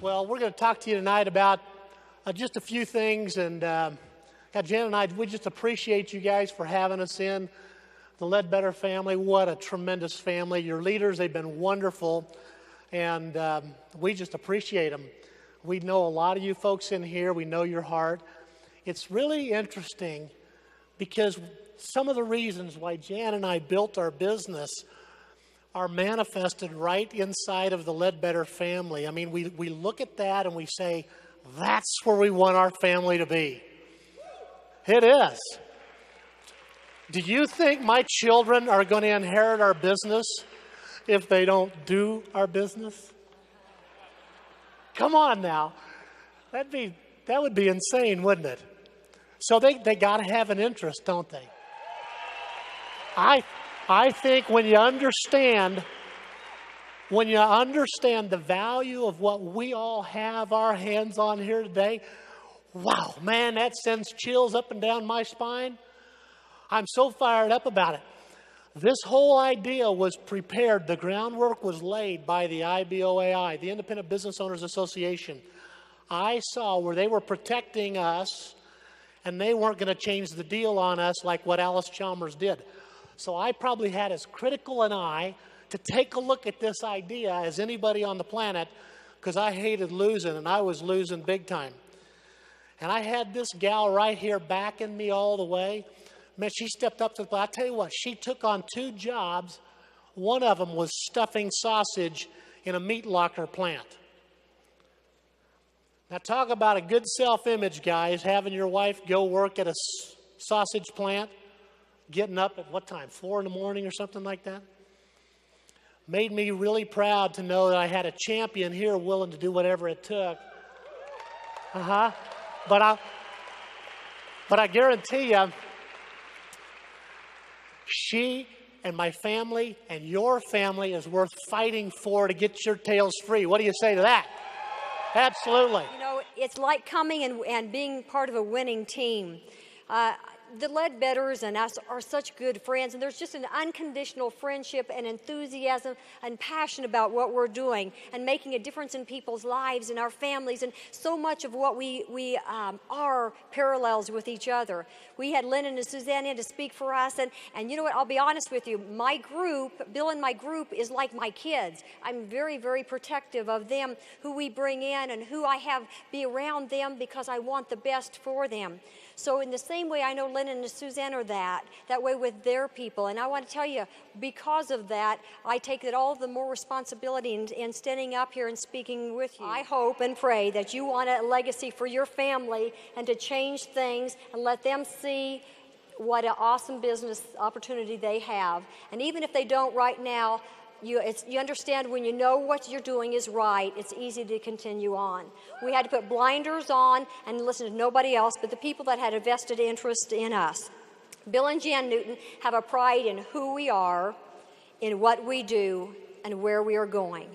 Well, we're going to talk to you tonight about just a few things, and Jen and I, we just appreciate you guys for having us in. The Ledbetter family, what a tremendous family. Your leaders, they've been wonderful, and we just appreciate them. We know a lot of you folks in here. We know your heart. It's really interesting because some of the reasons why Jan and I built our business are manifested right inside of the Ledbetter family. I mean, we look at that and we say, that's where we want our family to be. It is. Do you think my children are going to inherit our business if they don't do our business? Come on now. That would be insane, wouldn't it? So they got to have an interest, don't they? I think when you understand the value of what we all have our hands on here today, wow, man, that sends chills up and down my spine. I'm so fired up about it. This whole idea was prepared. The groundwork was laid by the IBOAI, the Independent Business Owners Association. I saw where they were protecting us, and they weren't going to change the deal on us like what Alice Chalmers did. So I probably had as critical an eye to take a look at this idea as anybody on the planet, because I hated losing, and I was losing big time. And I had this gal right here backing me all the way. Man, she stepped up to the plate. I'll tell you what, she took on 2 jobs. One of them was stuffing sausage in a meat locker plant. Now talk about a good self-image, guys, having your wife go work at a sausage plant, getting up at what time, 4 in the morning or something like that. Made me really proud to know that I had a champion here willing to do whatever it took. But I guarantee you, she and my family and your family is worth fighting for to get your tails free. What do you say to that? Absolutely. You know, it's like coming and being part of a winning team. The Ledbetters and us are such good friends, and there's just an unconditional friendship and enthusiasm and passion about what we're doing and making a difference in people's lives and our families, and so much of what we are parallels with each other. We had Lennon and Suzanne in to speak for us, and you know what, I'll be honest with you, my group, Bill and my group is like my kids. I'm very, very protective of them, who we bring in and who I have be around them because I want the best for them. So in the same way, I know Lennon and Suzanne are that way with their people. And I want to tell you, because of that, I take it all the more responsibility in standing up here and speaking with you. I hope and pray that you want a legacy for your family and to change things and let them see what an awesome business opportunity they have. And even if they don't right now, you understand when you know what you're doing is right, it's easy to continue on. We had to put blinders on and listen to nobody else but the people that had a vested interest in us. Bill and Jan Newton have a pride in who we are, in what we do, and where we are going.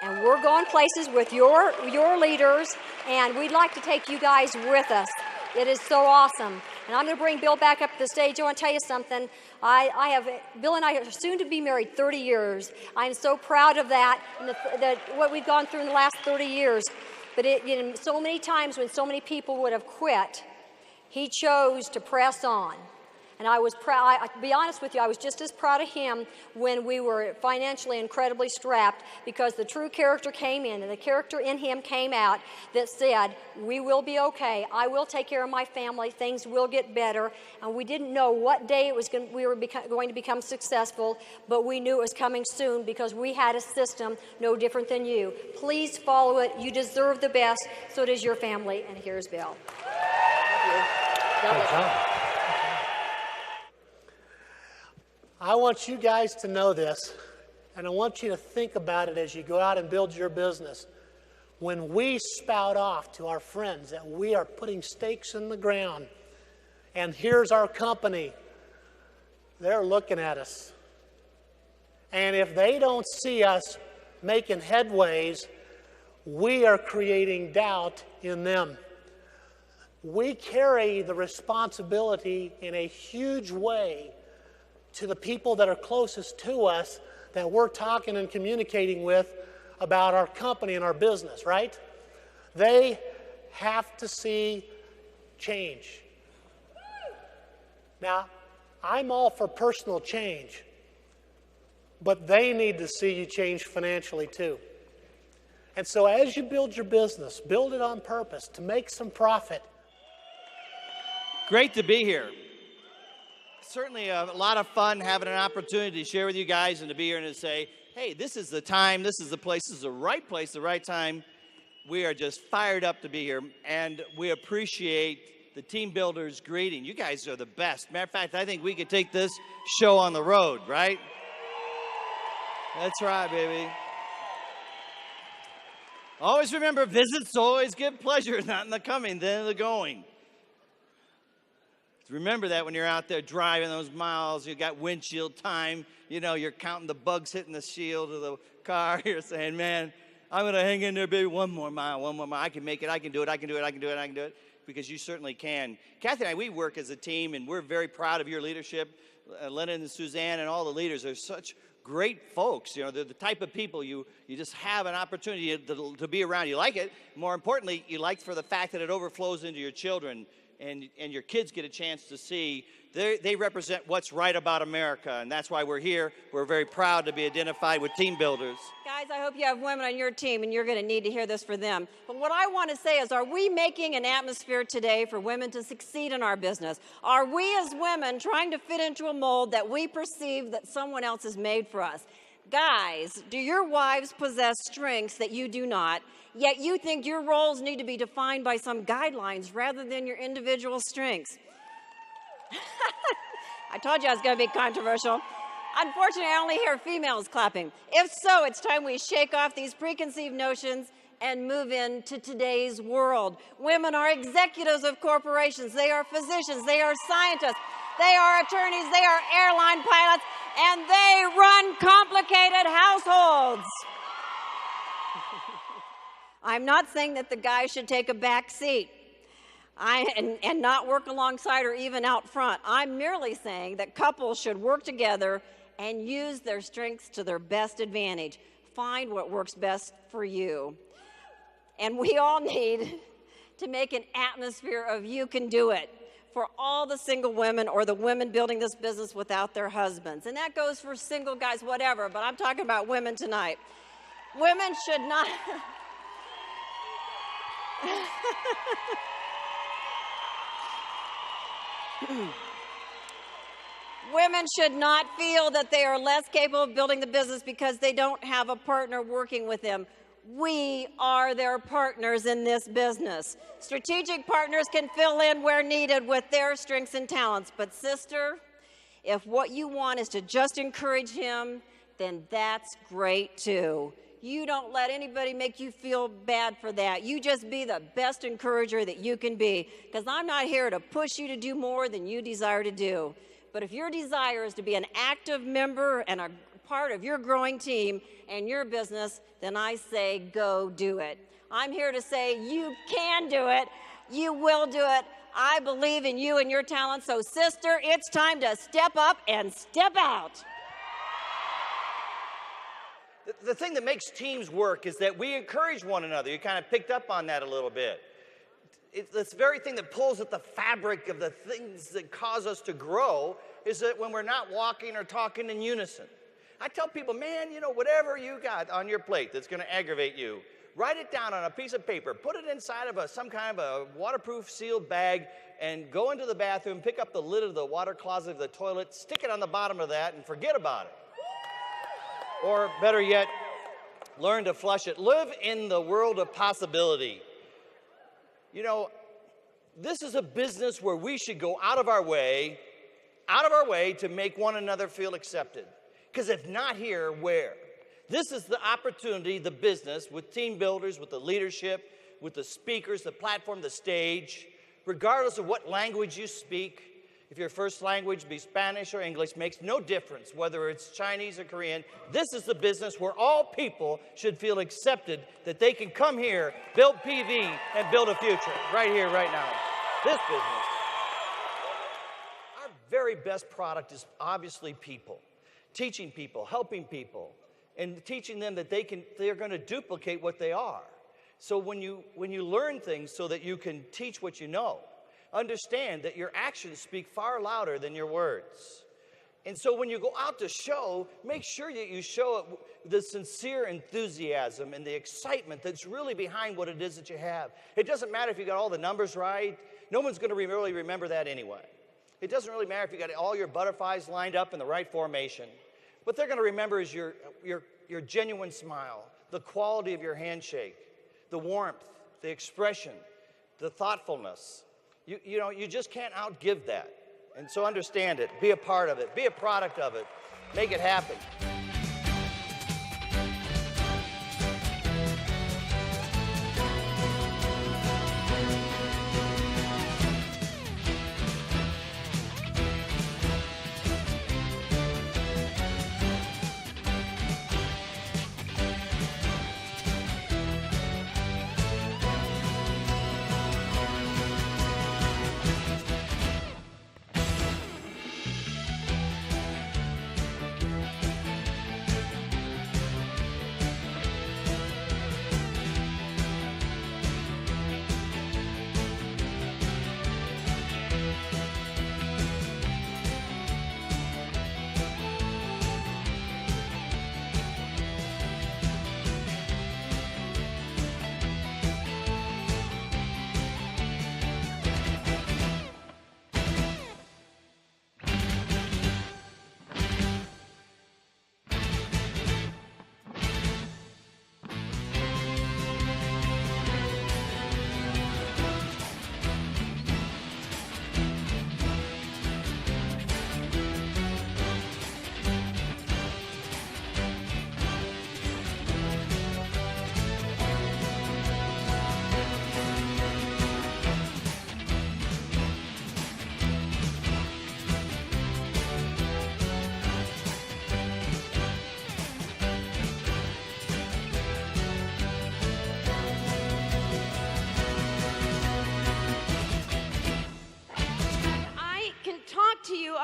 And we're going places with your leaders, and we'd like to take you guys with us. It is so awesome. And I'm going to bring Bill back up to the stage. I want to tell you something. Bill and I are soon to be married 30 years. I'm so proud of that and what we've gone through in the last 30 years. But so many times when so many people would have quit, he chose to press on. And I was proud, to be honest with you, I was just as proud of him when we were financially incredibly strapped, because the true character came in, and the character in him came out that said, we will be okay, I will take care of my family, things will get better. And we didn't know what day we were going to become successful, but we knew it was coming soon because we had a system no different than you. Please follow it. You deserve the best. So does your family. And here's Bill. Thank you. I want you guys to know this, and I want you to think about it as you go out and build your business. When we spout off to our friends that we are putting stakes in the ground, and here's our company, they're looking at us. And if they don't see us making headways, we are creating doubt in them. We carry the responsibility in a huge way to the people that are closest to us that we're talking and communicating with about our company and our business, right? They have to see change. Now, I'm all for personal change, but they need to see you change financially too. And so as you build your business, build it on purpose to make some profit. Great to be here. Certainly a lot of fun having an opportunity to share with you guys and to be here and to say, hey, this is the time, this is the place, this is the right place, the right time. We are just fired up to be here, and we appreciate the Teambuilders greeting. You guys are the best. Matter of fact, I think we could take this show on the road, right? That's right, baby. Always remember, visits always give pleasure, not in the coming, then in the going. Remember that when you're out there driving those miles, you got windshield time, you know, you're counting the bugs hitting the shield of the car. You're saying, man, I'm going to hang in there, baby, one more mile. I can make it, I can do it, because you certainly can. Kathy and I, we work as a team, and we're very proud of your leadership. Lennon and Suzanne and all the leaders are such great folks. You know, they're the type of people you just have an opportunity to be around. You like it. More importantly, you like for the fact that it overflows into your children. And your kids get a chance to see they represent what's right about America, and that's why we're here. We're very proud to be identified with Teambuilders. Guys, I hope you have women on your team, and you're going to need to hear this for them. But what I want to say is, are we making an atmosphere today for women to succeed in our business? Are we as women trying to fit into a mold that we perceive that someone else has made for us? Guys, do your wives possess strengths that you do not, yet you think your roles need to be defined by some guidelines rather than your individual strengths? I told you I was going to be controversial. Unfortunately, I only hear females clapping. If so, it's time we shake off these preconceived notions and move into today's world. Women are executives of corporations. They are physicians. They are scientists. They are attorneys. They are airline pilots. And they run complicated households. I'm not saying that the guy should take a back seat and not work alongside or even out front. I'm merely saying that couples should work together and use their strengths to their best advantage. Find what works best for you. And we all need to make an atmosphere of you can do it for all the single women or the women building this business without their husbands. And that goes for single guys, whatever, but I'm talking about women tonight. Women should not... Women should not feel that they are less capable of building the business because they don't have a partner working with them. We are their partners in this business. Strategic partners can fill in where needed with their strengths and talents. But sister, if what you want is to just encourage him, then that's great too. You don't let anybody make you feel bad for that. You just be the best encourager that you can be, because I'm not here to push you to do more than you desire to do. But if your desire is to be an active member and a part of your growing team and your business, then I say go do it. I'm here to say you can do it. You will do it. I believe in you and your talents. So sister, it's time to step up and step out. The thing that makes teams work is that we encourage one another. You kind of picked up on that a little bit. It's this very thing that pulls at the fabric of the things that cause us to grow is that when we're not walking or talking in unison. I tell people, man, you know, whatever you got on your plate that's going to aggravate you, write it down on a piece of paper, put it inside of some kind of a waterproof sealed bag, and go into the bathroom, pick up the lid of the water closet of the toilet, stick it on the bottom of that, and forget about it. Or better yet, learn to flush it. Live in the world of possibility. You know, this is a business where we should go out of our way to make one another feel accepted. Because if not here, where? This is the opportunity, the business, with Teambuilders, with the leadership, with the speakers, the platform, the stage, regardless of what language you speak. If your first language be Spanish or English, makes no difference whether it's Chinese or Korean. This is the business where all people should feel accepted, that they can come here, build PV, and build a future right here, right now. This business. Our very best product is obviously people. Teaching people, helping people, and teaching them that they're going to duplicate what they are. So when you learn things so that you can teach what you know, understand that your actions speak far louder than your words. And so when you go out to show, make sure that you show the sincere enthusiasm and the excitement that's really behind what it is that you have. It doesn't matter if you got all the numbers right. No one's going to really remember that anyway. It doesn't really matter if you got all your butterflies lined up in the right formation. What they're going to remember is your genuine smile, the quality of your handshake, the warmth, the expression, the thoughtfulness. You just can't outgive that. And so understand it, be a part of it, be a product of it, make it happen.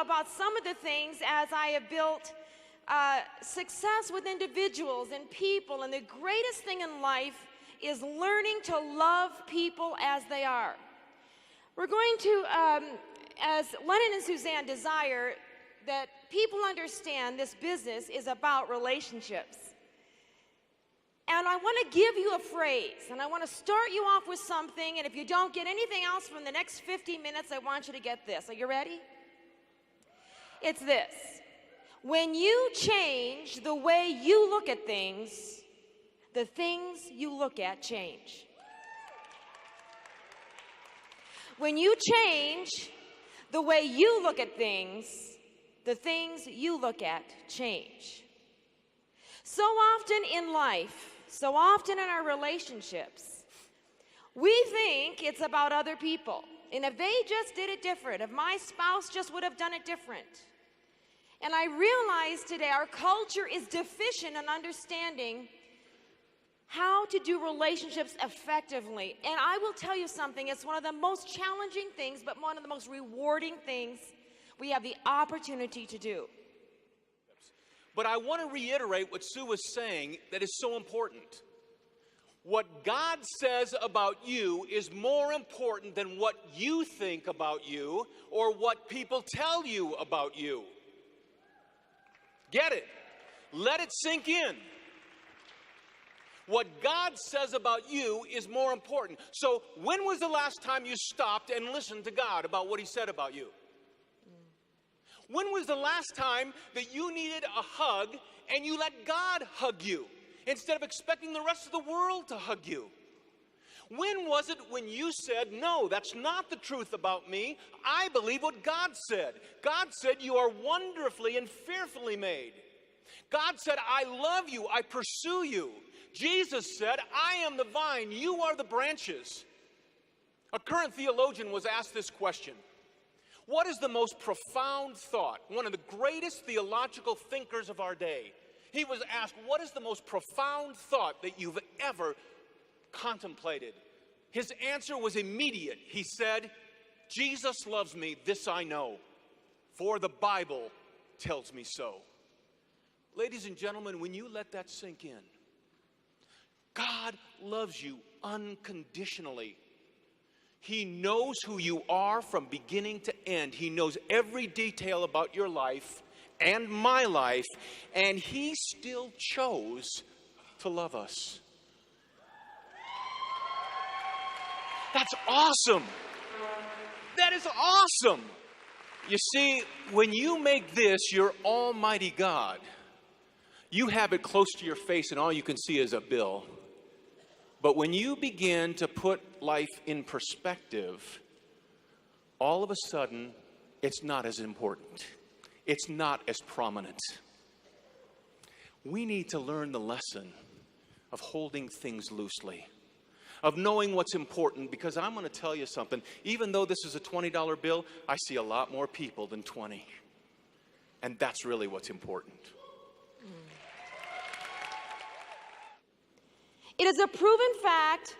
About some of the things as I have built success with individuals and people, and the greatest thing in life is learning to love people as they are. We're going to, as Lennon and Suzanne desire, that people understand this business is about relationships. And I want to give you a phrase, and I want to start you off with something, and if you don't get anything else from the next 50 minutes, I want you to get this. Are you ready? It's this: when you change the way you look at things, the things you look at change. When you change the way you look at things, the things you look at change. So often in life, so often in our relationships, we think it's about other people. And if they just did it different, if my spouse just would have done it different. And I realize today our culture is deficient in understanding how to do relationships effectively. And I will tell you something, it's one of the most challenging things, but one of the most rewarding things we have the opportunity to do. But I want to reiterate what Sue was saying that is so important. What God says about you is more important than what you think about you or what people tell you about you. Get it? Let it sink in. What God says about you is more important. So when was the last time you stopped and listened to God about what He said about you? When was the last time that you needed a hug and you let God hug you instead of expecting the rest of the world to hug you? When was it when you said, no, that's not the truth about me. I believe what God said. God said you are wonderfully and fearfully made. God said, I love you, I pursue you. Jesus said, I am the vine, you are the branches. A current theologian was asked this question: what is the most profound thought? One of the greatest theological thinkers of our day. He was asked, what is the most profound thought that you've ever contemplated? His answer was immediate. He said, Jesus loves me, this I know, for the Bible tells me so. Ladies and gentlemen, when you let that sink in, God loves you unconditionally. He knows who you are from beginning to end. He knows every detail about your life and my life, and He still chose to love us. That's awesome. That is awesome. You see, when you make this your almighty God, you have it close to your face and all you can see is a bill. But when you begin to put life in perspective, all of a sudden, it's not as important. It's not as prominent. We need to learn the lesson of holding things loosely, of knowing what's important, because I'm going to tell you something. Even though this is a $20 bill, I see a lot more people than 20. And that's really what's important. It is a proven fact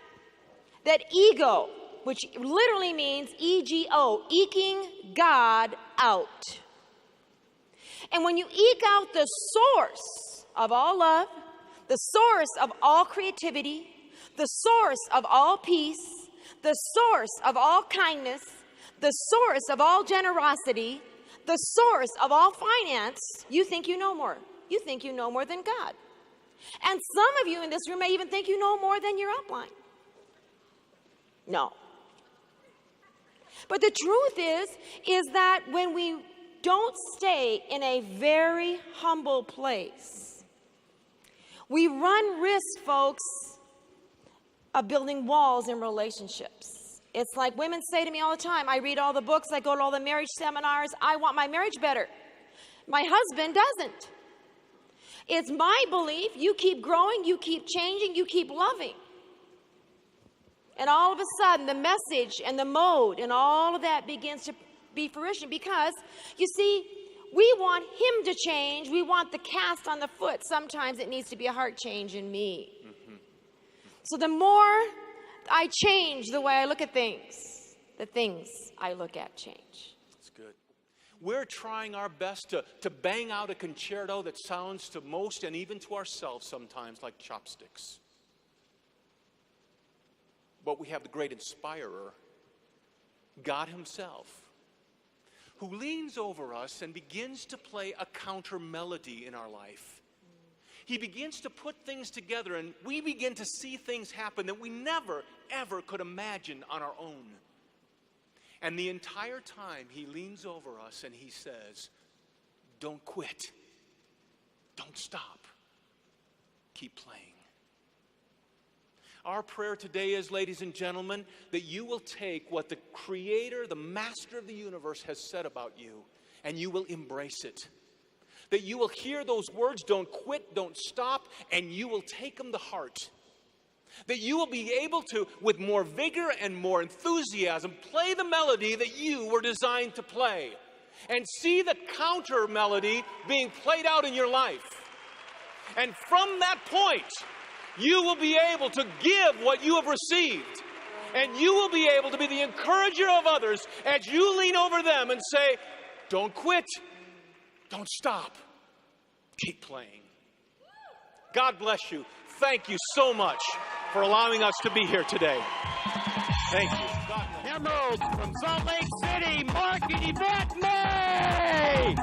that ego, which literally means E-G-O, eking God out. And when you eke out the source of all love, the source of all creativity, the source of all peace, the source of all kindness, the source of all generosity, the source of all finance, you think you know more. You think you know more than God. And some of you in this room may even think you know more than your upline. No. But the truth is that when we don't stay in a very humble place, we run risk, folks, of building walls in relationships. It's like women say to me all the time, I read all the books, I go to all the marriage seminars, I want my marriage better. My husband doesn't. It's my belief, you keep growing, you keep changing, you keep loving. And all of a sudden, the message and the mode and all of that begins to be fruition, because, you see, we want him to change. We want the cast on the foot. Sometimes it needs to be a heart change in me. Mm-hmm. So the more I change the way I look at things, the things I look at change. That's good. We're trying our best to bang out a concerto that sounds to most and even to ourselves sometimes like chopsticks. But we have the great inspirer, God Himself, who leans over us and begins to play a counter melody in our life. He begins to put things together, and we begin to see things happen that we never, ever could imagine on our own. And the entire time, He leans over us and He says, don't quit. Don't stop. Keep playing. Our prayer today is, ladies and gentlemen, that you will take what the Creator, the Master of the universe has said about you, and you will embrace it. That you will hear those words, don't quit, don't stop, and you will take them to heart. That you will be able to, with more vigor and more enthusiasm, play the melody that you were designed to play. And see the counter melody being played out in your life. And from that point, you will be able to give what you have received. And you will be able to be the encourager of others as you lean over them and say, don't quit. Don't stop. Keep playing. God bless you. Thank you so much for allowing us to be here today. Thank you. Emeralds from Salt Lake City, Mark and Yvette May.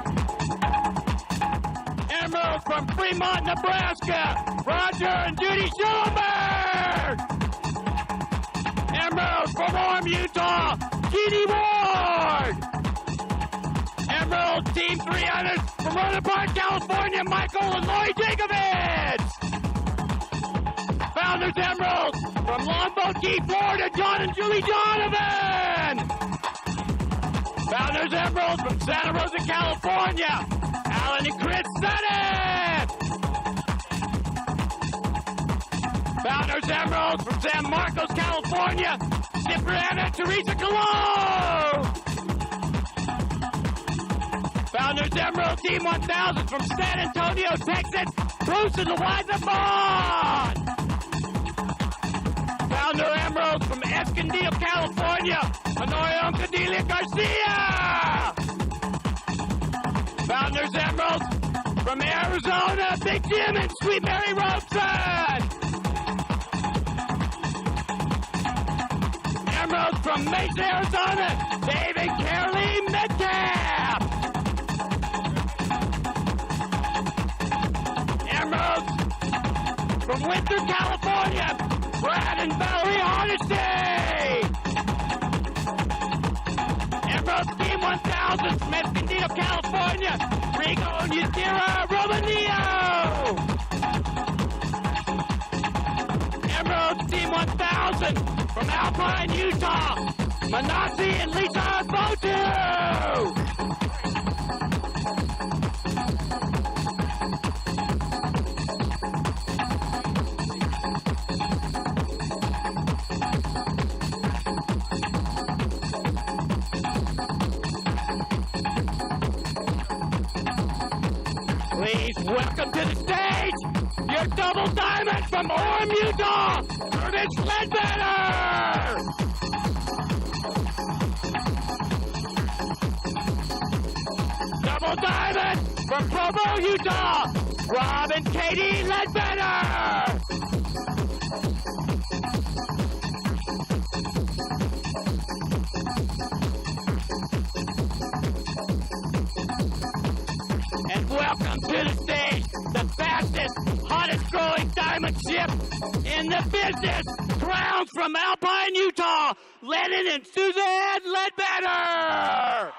Emeralds from Fremont, Nebraska, Roger and Judy Schulberg. Emeralds from Orem, Utah, Jeannie Ward. Emerald Team 300 from Rohnert Park, California, Michael and Lori Jacobitz. Founders Emeralds from Longboat Key, Florida, John and Julie Donovan. Founders Emeralds from Santa Rosa, California, Alan and Chris Sennett. Founders Emeralds from San Marcos, California, Skipper Anna Teresa Cologne. Founders Emerald Team 1000 from San Antonio, Texas, Bruce and Eliza Bond. Founder Emeralds from Escondido, California, Honorio and Cordelia Garcia. Founders Emeralds from Arizona, Big Jim and Sweet Mary Robeson. Emeralds from Mesa, Arizona, Dave and Carolee Metcalf. Emeralds from Winter, California, Brad and Valerie Hardesty. Emeralds Team 1000, Smith Candido, California, Rigo and Yadira Romanillo. Emeralds Team 1000 from Alpine, Utah, Manasi and Lisa Botu. Please welcome to the stage your double diamond from Orem, Utah, Curtis Ledbetter. Double diamond from Provo, Utah, Rob and Katie Ledbetter. And welcome to the stage, the fastest, hottest growing diamond ship in the business. Crowns from Alpine, Utah, Lennon and Suzanne Ledbetter.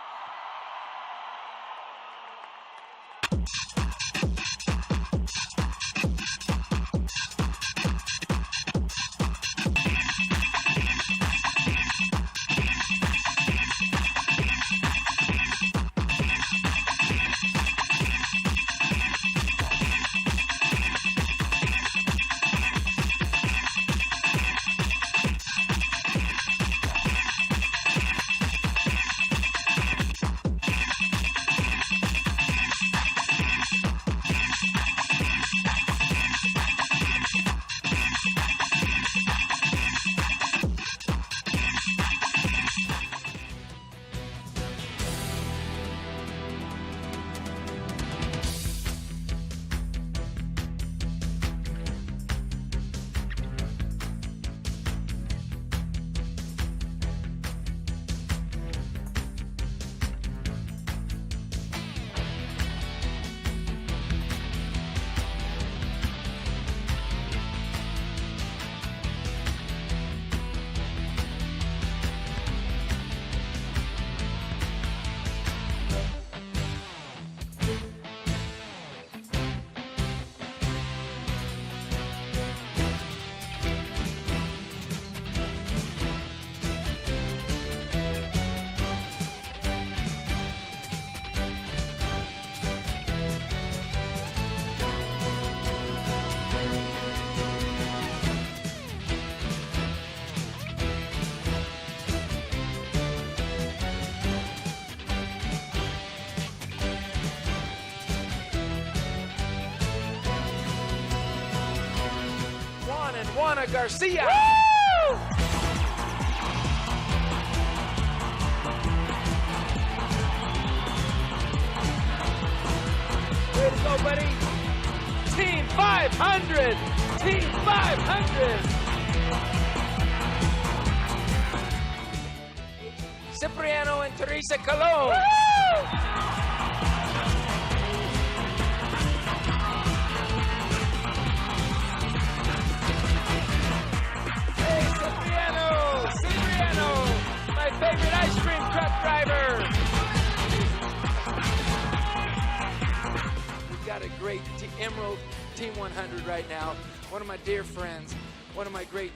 Juana Garcia. Woo! Way to go, buddy. Team 500. Team 500. Cipriano and Teresa Colon. Woo! My favorite ice cream truck driver. We've got a great Emerald Team 100 right now. One of my dear friends, one of my great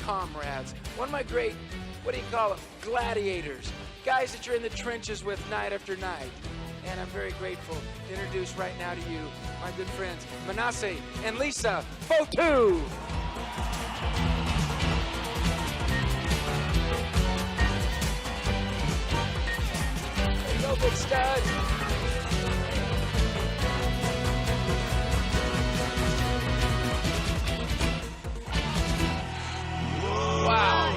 comrades, one of my great, what do you call them, gladiators, guys that you're in the trenches with night after night. And I'm very grateful to introduce right now to you my good friends, Manasseh and Lisa Botu. Go, big stud. Wow.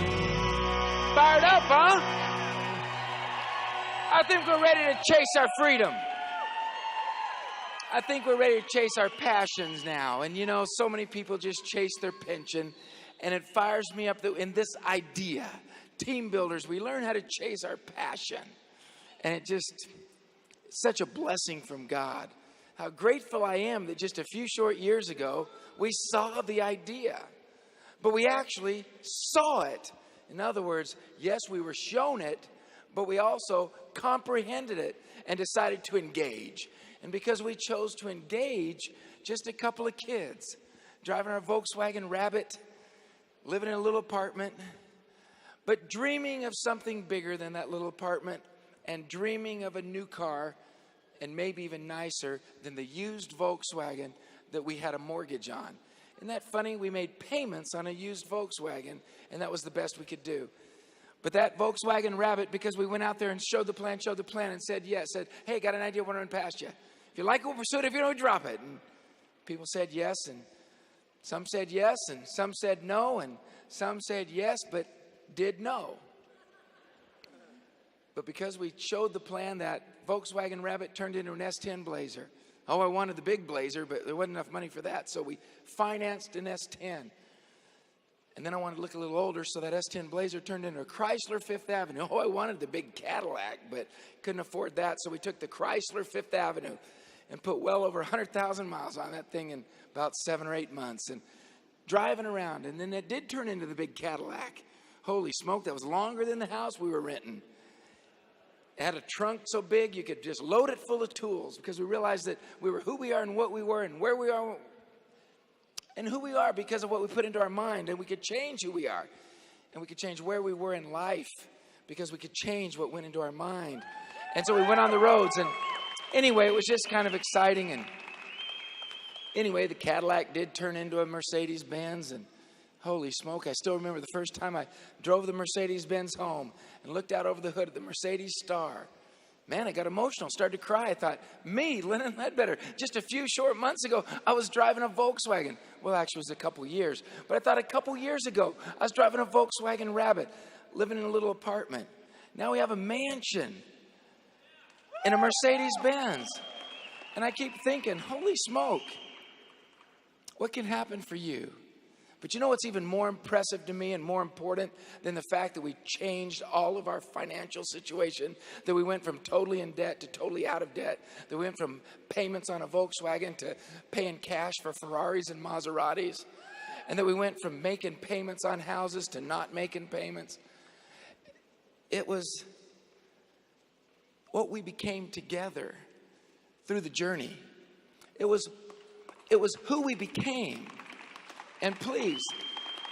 Fired up, huh? I think we're ready to chase our freedom. I think we're ready to chase our passions now. And you know, so many people just chase their pension. And it fires me up in this idea. Team builders, we learn how to chase our passion. And it's such a blessing from God. How grateful I am that just a few short years ago, we saw the idea. But we actually saw it. In other words, yes, we were shown it, but we also comprehended it and decided to engage. And because we chose to engage, just a couple of kids, driving our Volkswagen Rabbit, living in a little apartment, but dreaming of something bigger than that little apartment and dreaming of a new car and maybe even nicer than the used Volkswagen that we had a mortgage on. Isn't that funny? We made payments on a used Volkswagen, and that was the best we could do. But that Volkswagen Rabbit, because we went out there and showed the plan, and said yes, said, hey, got an idea, want to run past you. If you like it, we'll pursue it. If you don't, drop it. And people said yes, and some said yes, and some said no, and some said yes, but did no. But because we showed the plan, that Volkswagen Rabbit turned into an S10 Blazer. Oh, I wanted the big Blazer, but there wasn't enough money for that, so we financed an S10. And then I wanted to look a little older, so that S10 Blazer turned into a Chrysler Fifth Avenue. Oh, I wanted the big Cadillac, but couldn't afford that, so we took the Chrysler Fifth Avenue and put well over 100,000 miles on that thing in about 7 or 8 months, and driving around. And then it did turn into the big Cadillac. Holy smoke, that was longer than the house we were renting. It had a trunk so big you could just load it full of tools, because we realized that we were who we are and what we were and where we are and who we are because of what we put into our mind. And we could change who we are, and we could change where we were in life because we could change what went into our mind. And so we went on the roads, and anyway, it was just kind of exciting. And anyway, the Cadillac did turn into a Mercedes-Benz, and holy smoke, I still remember the first time I drove the Mercedes-Benz home and looked out over the hood of the Mercedes Star. Man, I got emotional, started to cry. I thought, me, Lennon Ledbetter, just a few short months ago, I was driving a Volkswagen. Well, actually, it was a couple years. But I thought a couple years ago, I was driving a Volkswagen Rabbit, living in a little apartment. Now we have a mansion in a Mercedes-Benz. And I keep thinking, holy smoke, what can happen for you? But you know what's even more impressive to me and more important than the fact that we changed all of our financial situation, that we went from totally in debt to totally out of debt, that we went from payments on a Volkswagen to paying cash for Ferraris and Maseratis, and that we went from making payments on houses to not making payments. It was what we became together through the journey. It was who we became. And please,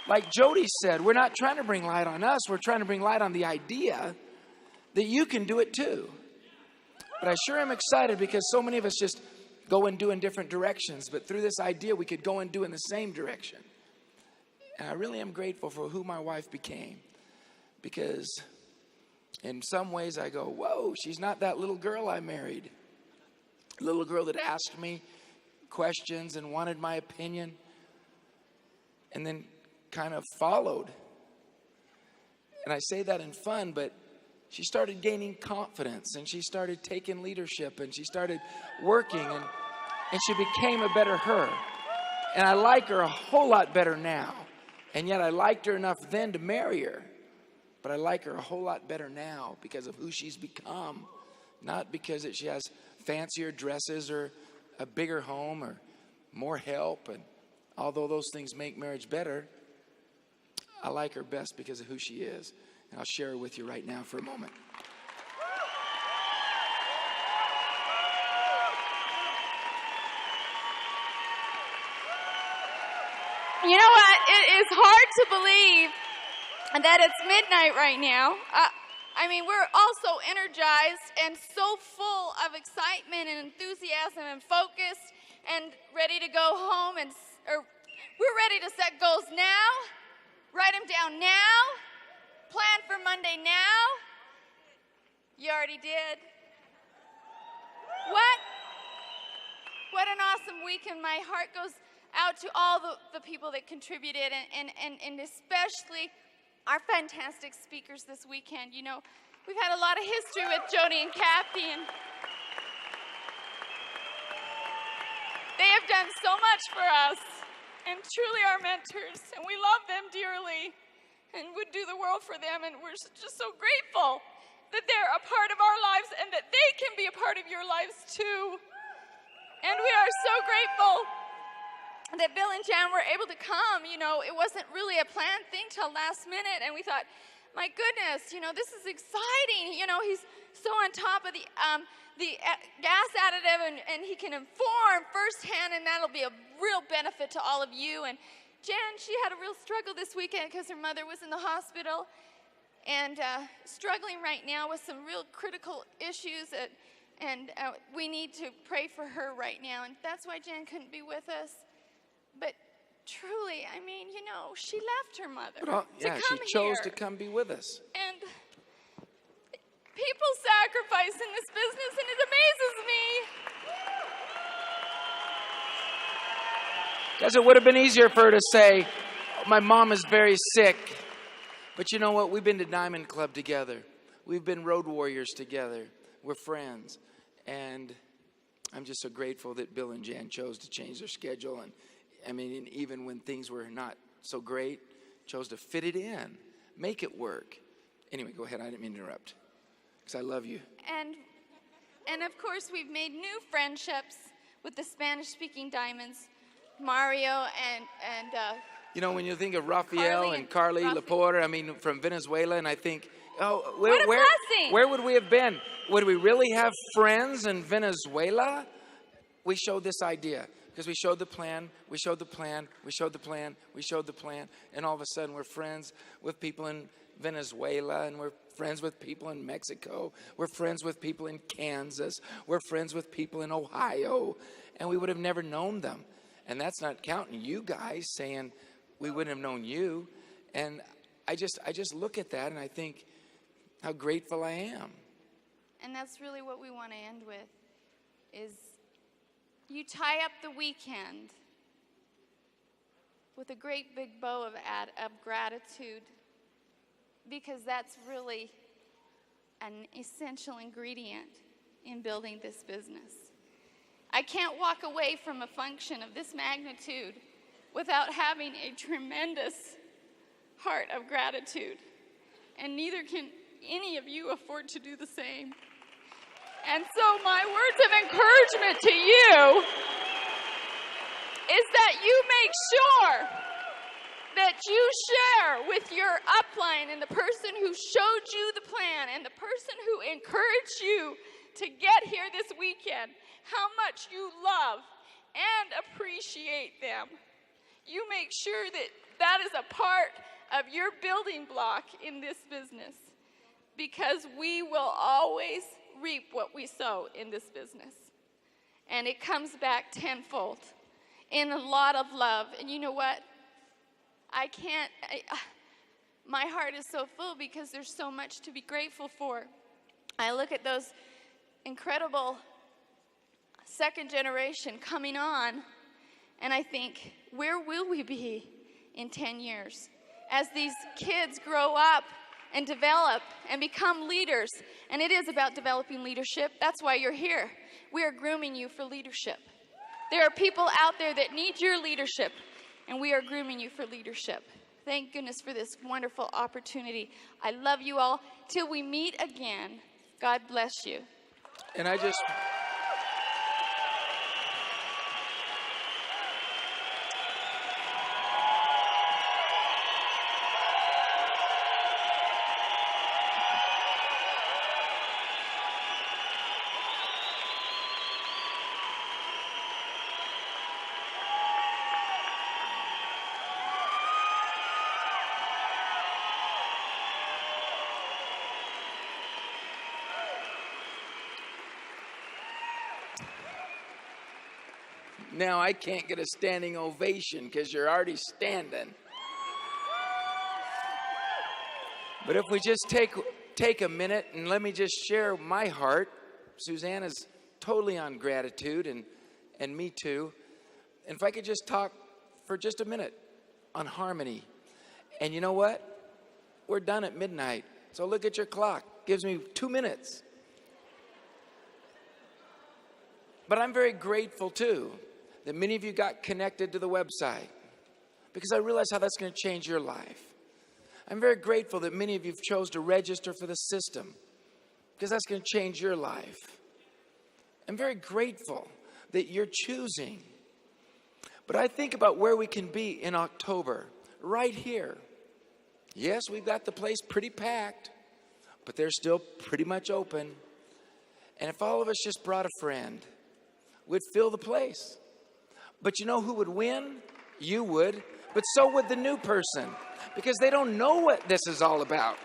like Jody said, we're not trying to bring light on us. We're trying to bring light on the idea that you can do it too. But I sure am excited because so many of us just go and do in different directions. But through this idea, we could go and do in the same direction. And I really am grateful for who my wife became. Because in some ways I go, whoa, she's not that little girl I married. A little girl that asked me questions and wanted my opinion. And then kind of followed. And I say that in fun, but she started gaining confidence, and she started taking leadership, and she started working, and she became a better her. And I like her a whole lot better now. And yet I liked her enough then to marry her. But I like her a whole lot better now because of who she's become. Not because she has fancier dresses or a bigger home or more help. And although those things make marriage better, I like her best because of who she is. And I'll share her with you right now for a moment. You know what? It is hard to believe that it's midnight right now. I mean, we're all so energized and so full of excitement and enthusiasm and focus and ready to go home we're ready to set goals now, write them down now, plan for Monday now. You already did. What an awesome weekend. My heart goes out to all the people that contributed and especially our fantastic speakers this weekend. You know, we've had a lot of history with Jody and Kathy, and they have done so much for us. and truly our mentors, and we love them dearly and would do the world for them, and we're just so grateful that they're a part of our lives and that they can be a part of your lives too. And we are so grateful that Bill and Jan were able to come. You know, it wasn't really a planned thing till last minute, and we thought, my goodness, you know, this is exciting. You know, he's so on top of the gas additive, and he can inform firsthand, and that'll be a real benefit to all of you. And Jan, she had a real struggle this weekend because her mother was in the hospital and struggling right now with some real critical issues, and we need to pray for her right now, and that's why Jan couldn't be with us. But truly, I mean, you know, she left her mother she chose to come be with us. And people sacrifice in this business, and it amazes me. Because it would have been easier for her to say, my mom is very sick. But you know what? We've been to Diamond Club together. We've been road warriors together. We're friends. And I'm just so grateful that Bill and Jan chose to change their schedule. And I mean, even when things were not so great, chose to fit it in, make it work. Anyway, go ahead. I didn't mean to interrupt. Because I love you. And of course, we've made new friendships with the Spanish-speaking Diamonds, Mario and you know, when you think of Rafael and Carly Laporte, I mean, from Venezuela, and I think, where would we have been? Would we really have friends in Venezuela? We showed this idea because we showed the plan, we showed the plan, we showed the plan, we showed the plan, and all of a sudden we're friends with people in Venezuela, and we're friends with people in Mexico, we're friends with people in Kansas, we're friends with people in Ohio, and we would have never known them. And that's not counting you guys saying we wouldn't have known you. And I just look at that and I think how grateful I am. And that's really what we want to end with, is you tie up the weekend with a great big bow of gratitude, because that's really an essential ingredient in building this business. I can't walk away from a function of this magnitude without having a tremendous heart of gratitude. And neither can any of you afford to do the same. And so my words of encouragement to you is that you make sure that you share with your upline and the person who showed you the plan and the person who encouraged you to get here this weekend how much you love and appreciate them. You make sure that that is a part of your building block in this business, because we will always reap what we sow in this business. And it comes back tenfold in a lot of love. And you know what? My heart is so full because there's so much to be grateful for. I look at those incredible second generation coming on, and I think, where will we be in 10 years? As these kids grow up and develop and become leaders. And it is about developing leadership. That's why you're here. We are grooming you for leadership. There are people out there that need your leadership, and we are grooming you for leadership. Thank goodness for this wonderful opportunity. I love you all. Till we meet again, God bless you. And I just... Now I can't get a standing ovation because you're already standing. But if we just take a minute and let me just share my heart. Suzanne is totally on gratitude, and me too. And if I could just talk for just a minute on harmony. And you know what? We're done at midnight. So look at your clock. Gives me 2 minutes. But I'm very grateful too that many of you got connected to the website. because I realize how that's going to change your life. I'm very grateful that many of you have chose to register for the system, because that's going to change your life. I'm very grateful that you're choosing. But I think about where we can be in October, right here. Yes, we've got the place pretty packed, but they're still pretty much open. And if all of us just brought a friend, we'd fill the place. But you know who would win? You would, but so would the new person, because they don't know what this is all about.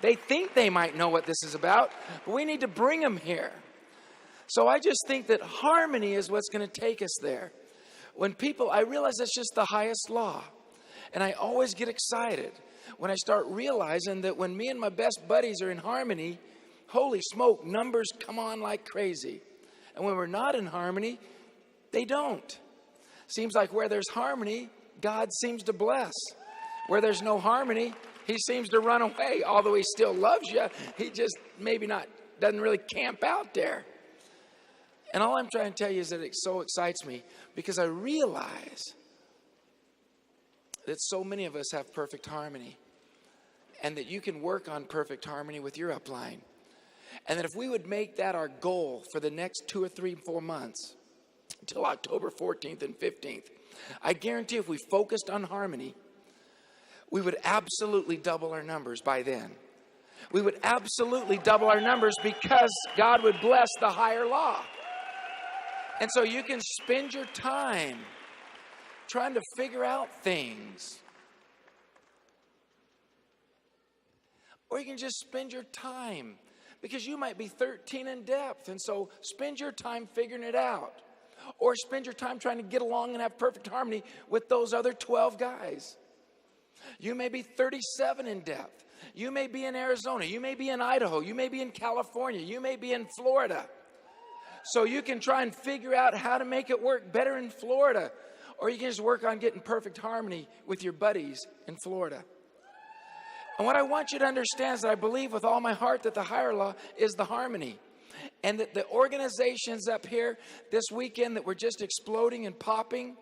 They think they might know what this is about, but we need to bring them here. So I just think that harmony is what's going to take us there. When people, I realize that's just the highest law. And I always get excited when I start realizing that when me and my best buddies are in harmony, holy smoke, numbers come on like crazy. And when we're not in harmony, they don't. Seems like where there's harmony, God seems to bless. Where there's no harmony, he seems to run away. Although he still loves you, he just maybe not, doesn't really camp out there. And all I'm trying to tell you is that it so excites me because I realize that so many of us have perfect harmony, and that you can work on perfect harmony with your upline. And that if we would make that our goal for the next 2 or 3, 4 months, until October 14th and 15th, I guarantee if we focused on harmony, we would absolutely double our numbers by then. We would absolutely double our numbers because God would bless the higher law. And so you can spend your time trying to figure out things. Or you can just spend your time, because you might be 13 in depth, and so spend your time figuring it out. Or spend your time trying to get along and have perfect harmony with those other 12 guys. You may be 37 in depth. You may be in Arizona. You may be in Idaho. You may be in California. You may be in Florida. So you can try and figure out how to make it work better in Florida. Or you can just work on getting perfect harmony with your buddies in Florida. And what I want you to understand is that I believe with all my heart that the higher law is the harmony. And that the organizations up here this weekend that were just exploding and popping,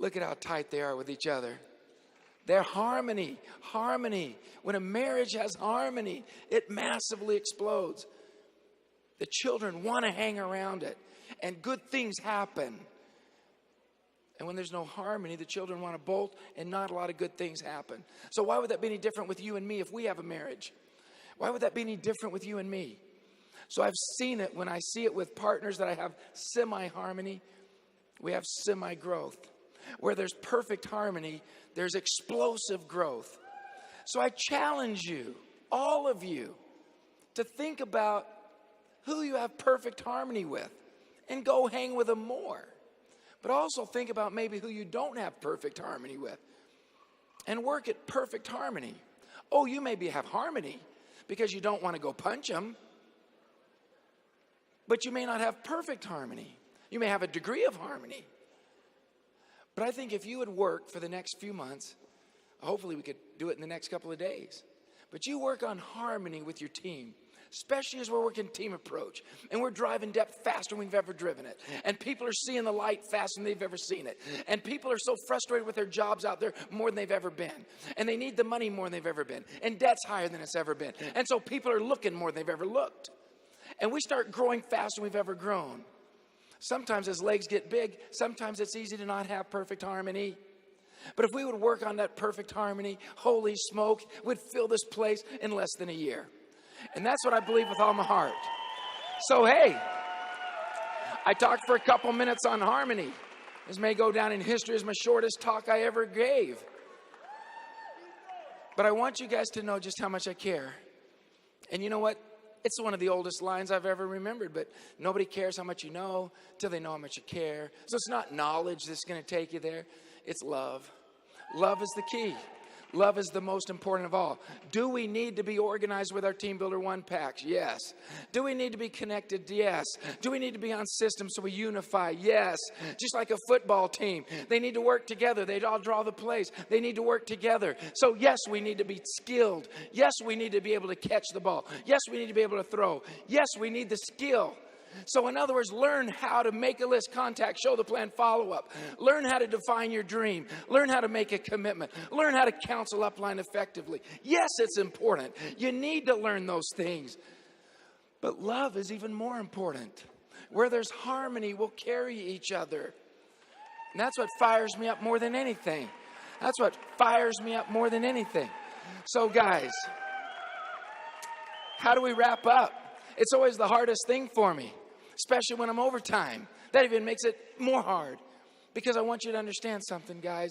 look at how tight they are with each other. They're harmony. When a marriage has harmony, it massively explodes. The children want to hang around it, and good things happen. And when there's no harmony, the children want to bolt, and not a lot of good things happen. So why would that be any different with you and me if we have a marriage? Why would that be any different with you and me? So I've seen it when I see it with partners that I have semi-harmony. We have semi-growth. Where there's perfect harmony, there's explosive growth. So I challenge you, all of you, to think about who you have perfect harmony with and go hang with them more. But also think about maybe who you don't have perfect harmony with and work at perfect harmony. Oh, you maybe have harmony because you don't want to go punch them, but you may not have perfect harmony. You may have a degree of harmony. But I think if you would work for the next few months, hopefully we could do it in the next couple of days, but you work on harmony with your team, especially as we're working team approach, and we're driving depth faster than we've ever driven it, and people are seeing the light faster than they've ever seen it, and people are so frustrated with their jobs out there more than they've ever been, and they need the money more than they've ever been, and debt's higher than it's ever been, and so people are looking more than they've ever looked, and we start growing faster than we've ever grown. Sometimes as legs get big, sometimes it's easy to not have perfect harmony. But if we would work on that perfect harmony, holy smoke, we'd fill this place in less than a year. And that's what I believe with all my heart. So, hey, I talked for a couple minutes on harmony. This may go down in history as my shortest talk I ever gave. But I want you guys to know just how much I care. And you know what? It's one of the oldest lines I've ever remembered, but nobody cares how much you know till they know how much you care. So it's not knowledge that's going to take you there. It's love. Love is the key. Love is the most important of all. Do we need to be organized with our Team Builder 1 packs? Yes. Do we need to be connected? Yes. Do we need to be on systems so we unify? Yes. Just like a football team. They need to work together. They all draw the plays. They need to work together. So yes, we need to be skilled. Yes, we need to be able to catch the ball. Yes, we need to be able to throw. Yes, we need the skill. So in other words, learn how to make a list, contact, show the plan, follow up. Learn how to define your dream. Learn how to make a commitment. Learn how to counsel upline effectively. Yes, it's important. You need to learn those things. But love is even more important. Where there's harmony, we'll carry each other. And that's what fires me up more than anything. That's what fires me up more than anything. So guys, how do we wrap up? It's always the hardest thing for me, especially when I'm overtime. That even makes it more hard, because I want you to understand something, guys.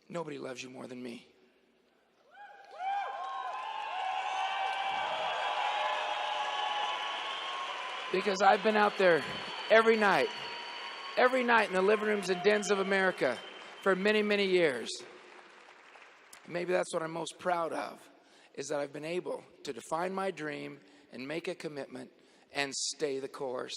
Nobody loves you more than me. Because I've been out there every night in the living rooms and dens of America for many, many years. Maybe that's what I'm most proud of, is that I've been able to define my dream and make a commitment and stay the course.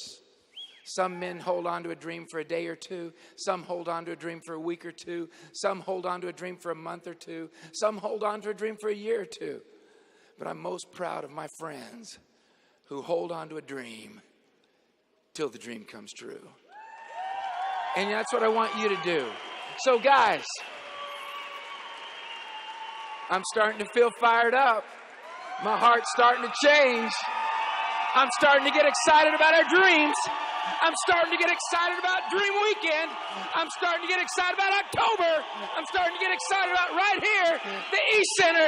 Some men hold on to a dream for a day or two. Some hold on to a dream for a week or two. Some hold on to a dream for a month or two. Some hold on to a dream for a year or two. But I'm most proud of my friends who hold on to a dream till the dream comes true. And that's what I want you to do. So guys, I'm starting to feel fired up. My heart's starting to change. I'm starting to get excited about our dreams. I'm starting to get excited about Dream Weekend. I'm starting to get excited about October. I'm starting to get excited about right here, the E-Center,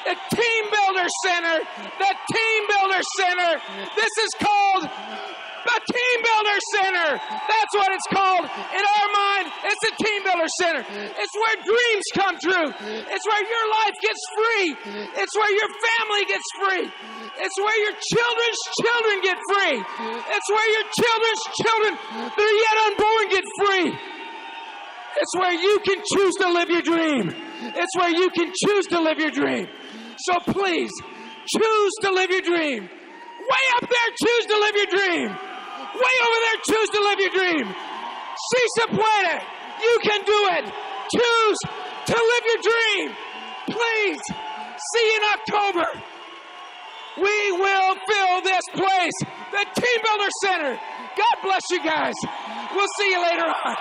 the Team Builder Center, the Team Builder Center. This is called the Team Builder Center. That's what it's called. In our mind, it's the Team Builder Center. It's where dreams come true. It's where your life gets free. It's where your family gets free. It's where your children's children get free. It's where your children's children that are yet unborn get free. It's where you can choose to live your dream. It's where you can choose to live your dream. So please, choose to live your dream. Way up there, choose to live your dream. Way over there, choose to live your dream. Si se puede. You can do it. Choose to live your dream. Please, see you in October. We will fill this place, the Team Builder Center. God bless you guys. We'll see you later on.